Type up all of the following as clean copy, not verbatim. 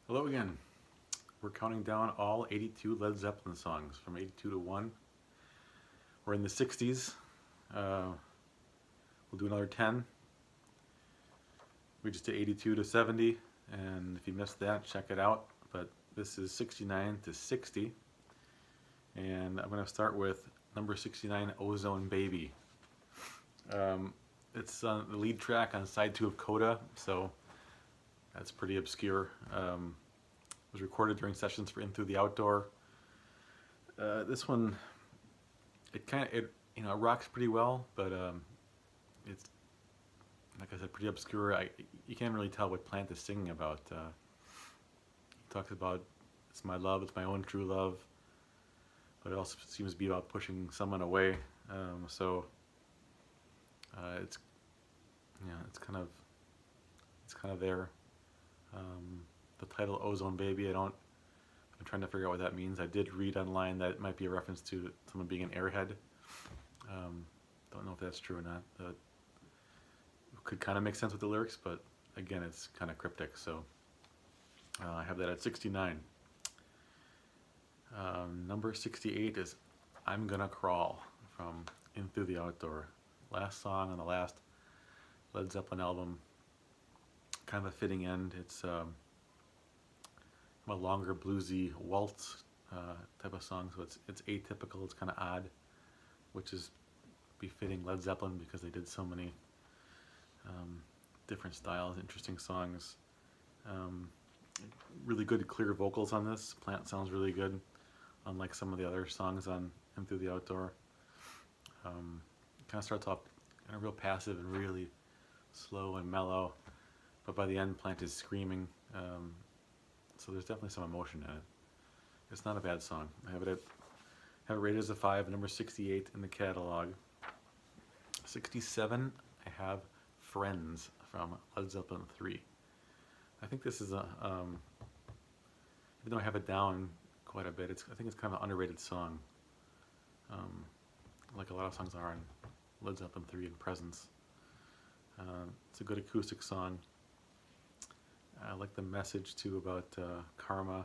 Hello again. We're counting down all 82 Led Zeppelin songs from 82 to 1. We're in the 60s. We'll do another 10. We just did 82 to 70, and if you missed that, check it out. But this is 69 to 60, and I'm going to start with number 69, Ozone Baby. It's the lead track on side 2 of Coda, so that's pretty obscure. It was recorded during sessions for In Through the Outdoor. This one, it rocks pretty well, but it's, like I said, pretty obscure. You can't really tell what Plant is singing about. He talks about it's my love, it's my own true love, but it also seems to be about pushing someone away. It's it's kind of there. The title Ozone Baby, I'm trying to figure out what that means. I did read online that it might be a reference to someone being an airhead. Don't know if that's true or not. It could kind of make sense with the lyrics, but again, it's kind of cryptic. So I have that at 69. Number 68 is I'm Gonna Crawl from In Through the Outdoor. Last song on the last Led Zeppelin album. Kind of a fitting end. It's a longer bluesy waltz type of song, so it's atypical, it's kind of odd, which is befitting Led Zeppelin because they did so many different styles, interesting songs. Really good clear vocals on this. Plant sounds really good, unlike some of the other songs on In Through the Outdoor. Kind of starts off kind of real passive and really slow and mellow, but by the end Plant is screaming. So there's definitely some emotion in it. It's not a bad song. I have it rated as a 5, number 68 in the catalog. 67, I have Friends from Led Zeppelin 3. I think this is even though I have it down quite a bit, I think it's kind of an underrated song. Like a lot of songs are on Led Zeppelin 3 and Presence. It's a good acoustic song. I like the message too about karma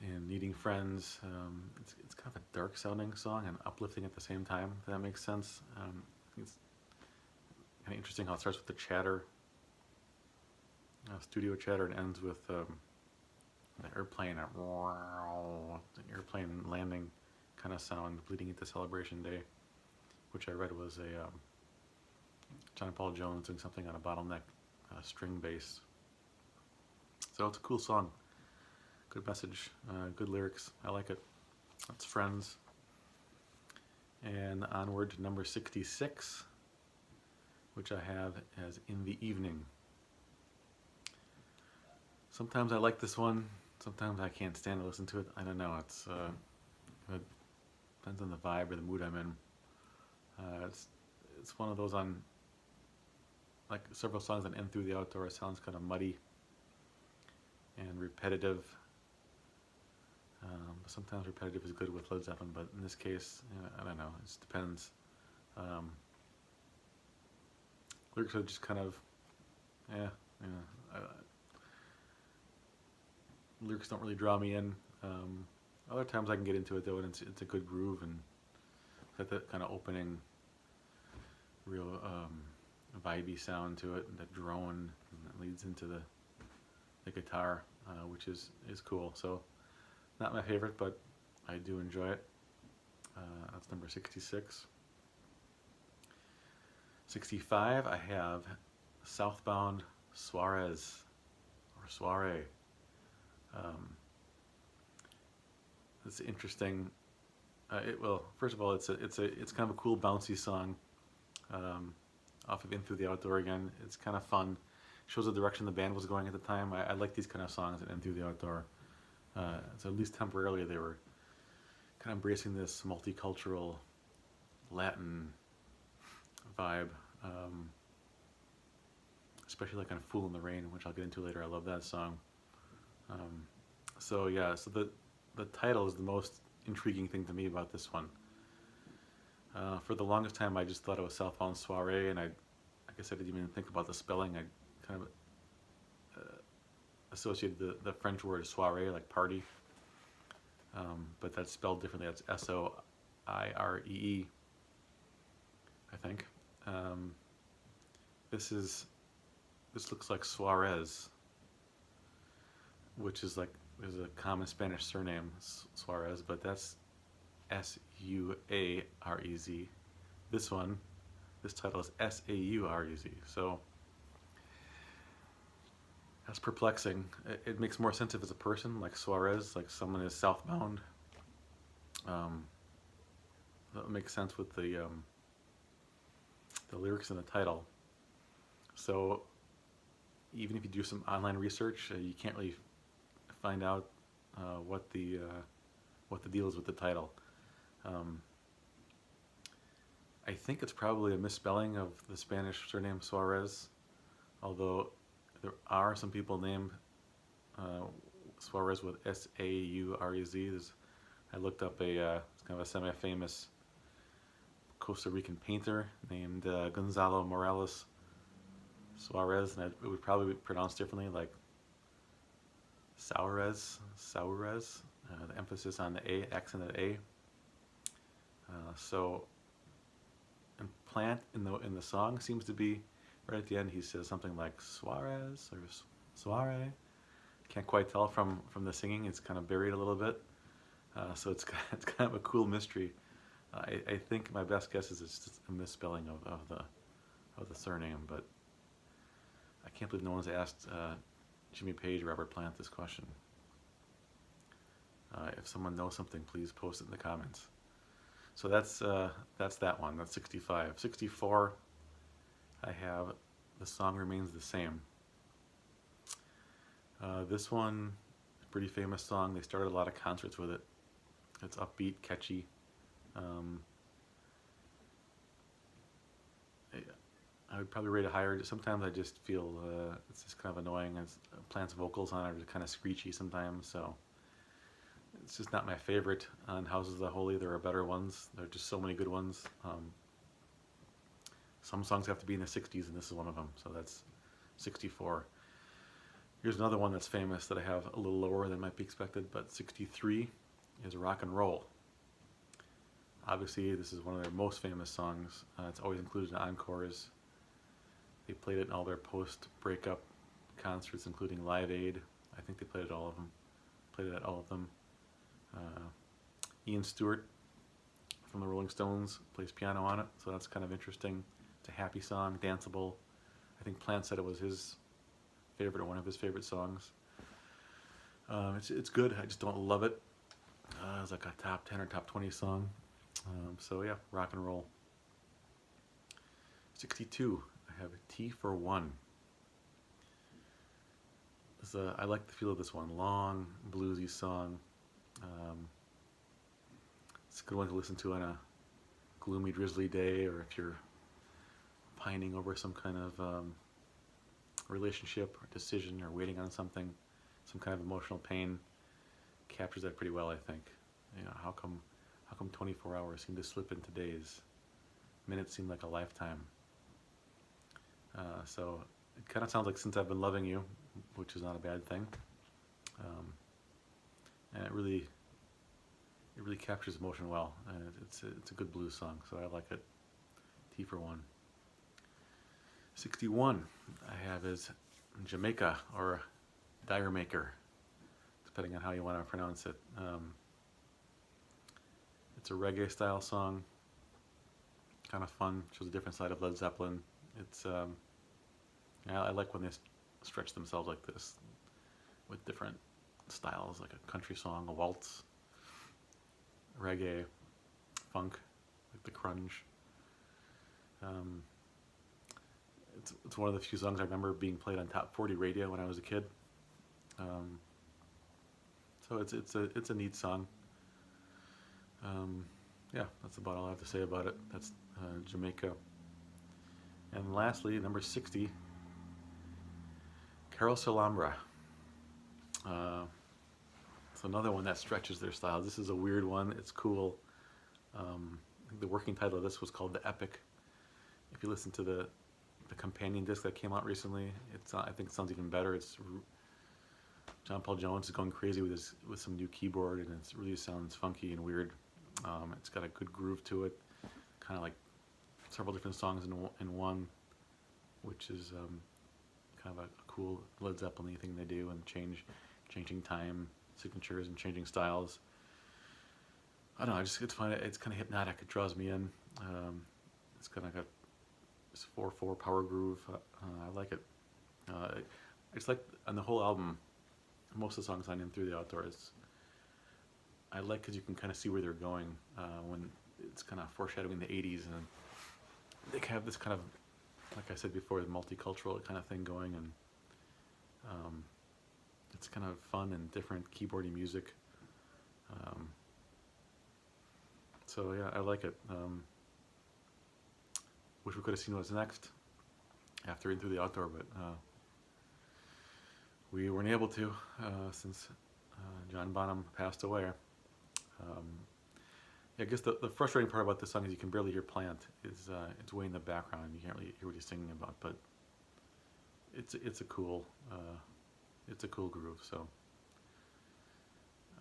and needing friends. It's kind of a dark sounding song and uplifting at the same time, if that makes sense. I think it's kind of interesting how it starts with the chatter, studio chatter, and ends with the airplane, an airplane landing kind of sound bleeding into Celebration Day, which I read was a John Paul Jones doing something on a bottleneck string bass. So it's a cool song. Good message, good lyrics. I like it. That's Friends. And onward to number 66, which I have as In the Evening. Sometimes I like this one. Sometimes I can't stand to listen to it. I don't know. It depends on the vibe or the mood I'm in. It's one of those on, like several songs on In Through the Outdoor, it sounds kind of muddy and repetitive. Sometimes repetitive is good with Led Zeppelin, but in this case, I don't know, it just depends. Lyrics are just kind of, lyrics don't really draw me in. Other times I can get into it though, and it's a good groove, and it's got that kind of opening, real vibey sound to it, and the drone that leads into the guitar, which is cool. So not my favorite, but I do enjoy it. That's number 66. 65, I have Southbound Saurez, or Soiree. It's interesting. Well, first of all, it's kind of a cool bouncy song. Off of In Through the Outdoor again. It's kind of fun. Shows the direction the band was going at the time. I like these kind of songs at In Through the Outdoor. So at least temporarily they were kind of embracing this multicultural Latin vibe. Especially like on Fool in the Rain, which I'll get into later. I love that song. So the title is the most intriguing thing to me about this one. For the longest time, I just thought it was Southbound Soiree, and I guess I didn't even think about the spelling. I kind of associated the French word soiree, like party, but that's spelled differently. That's Soiree, I think. Um, this looks like Saurez, which is a common Spanish surname, Saurez, but that's Suarez. This title is Saurez. So that's perplexing. It makes more sense if it's a person, like Saurez, like someone is southbound. That makes sense with the lyrics in the title. So even if you do some online research, you can't really find out what the deal is with the title. I think it's probably a misspelling of the Spanish surname Saurez, although there are some people named Saurez with Saurez. I looked up it's kind of a semi-famous Costa Rican painter named Gonzalo Morales Saurez, and it would probably be pronounced differently, like Saurez, the emphasis on the A, accented A. So, and Plant in the song seems to be right at the end. He says something like Suarez or Soiree. Can't quite tell from the singing. It's kind of buried a little bit. So it's kind of a cool mystery. I think my best guess is it's just a misspelling of the surname, but I can't believe no one's asked Jimmy Page or Robert Plant this question. If someone knows something, please post it in the comments. So that's that one. That's 65. 64, I have The Song Remains the Same. This one, a pretty famous song. They started a lot of concerts with it. It's upbeat, catchy. I would probably rate it higher. Sometimes I just feel it's just kind of annoying. Plant's vocals on it are kind of screechy sometimes, so it's just not my favorite. On Houses of the Holy, there are better ones. There are just so many good ones. Some songs have to be in the 60s, and this is one of them, so that's 64. Here's another one that's famous that I have a little lower than might be expected, but 63 is Rock and Roll. Obviously, this is one of their most famous songs. It's always included in encores. They played it in all their post-breakup concerts, including Live Aid. I think they played it at all of them. Ian Stewart from the Rolling Stones plays piano on it, so that's kind of interesting. It's a happy song, danceable. I think Plant said it was his favorite or one of his favorite songs. It's good. I just don't love it. It's like a top 10 or top 20 song. So yeah, Rock and Roll. 62, I have T for One. I like the feel of this one. Long, bluesy song. It's a good one to listen to on a gloomy, drizzly day, or if you're pining over some kind of relationship or decision, or waiting on something, some kind of emotional pain. Captures that pretty well, I think. You know, how come 24 hours seem to slip into days? Minutes seem like a lifetime. So it kind of sounds like Since I've Been Loving You, which is not a bad thing. And it really captures emotion well. It's a good blues song, so I like it. T for One. 61 I have is Jamaica, or Mak'er, depending on how you want to pronounce it. It's a reggae style song, kind of fun, shows a different side of Led Zeppelin. It's I like when they stretch themselves like this with different styles, like a country song, a waltz, reggae, funk, like the grunge. It's one of the few songs I remember being played on Top 40 radio when I was a kid. So it's a neat song. Yeah, that's about all I have to say about it. That's Jamaica. And lastly, number 60, Carouselambra. It's another one that stretches their style. This is a weird one. It's cool. I think the working title of this was called The Epic. If you listen to the companion disc that came out recently, I think it sounds even better. It's John Paul Jones is going crazy with some new keyboard, and it really sounds funky and weird. It's got a good groove to it, kind of like several different songs in one, which is kind of a cool Led Zeppelin thing they do, and changing time signatures and changing styles. I don't know. I just get to find it's kind of hypnotic. It draws me in. It's kind of got this 4/4 power groove. I like it. It's like on the whole album, most of the songs on In Through the Outdoors, I like because you can kind of see where they're going when it's kind of foreshadowing the 80s, and they have this kind of, like I said before, the multicultural kind of thing going, and it's kind of fun and different keyboardy music. So yeah, I like it. Wish we could have seen what's next after In Through the Outdoor, but we weren't able to since John Bonham passed away. I guess the frustrating part about this song is you can barely hear Plant. It's way in the background. You can't really hear what he's singing about, but it's a cool groove. So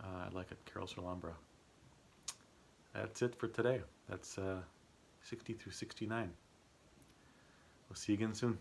I like it. Carouselambra. That's it for today. That's 60 through 69. We'll see you again soon.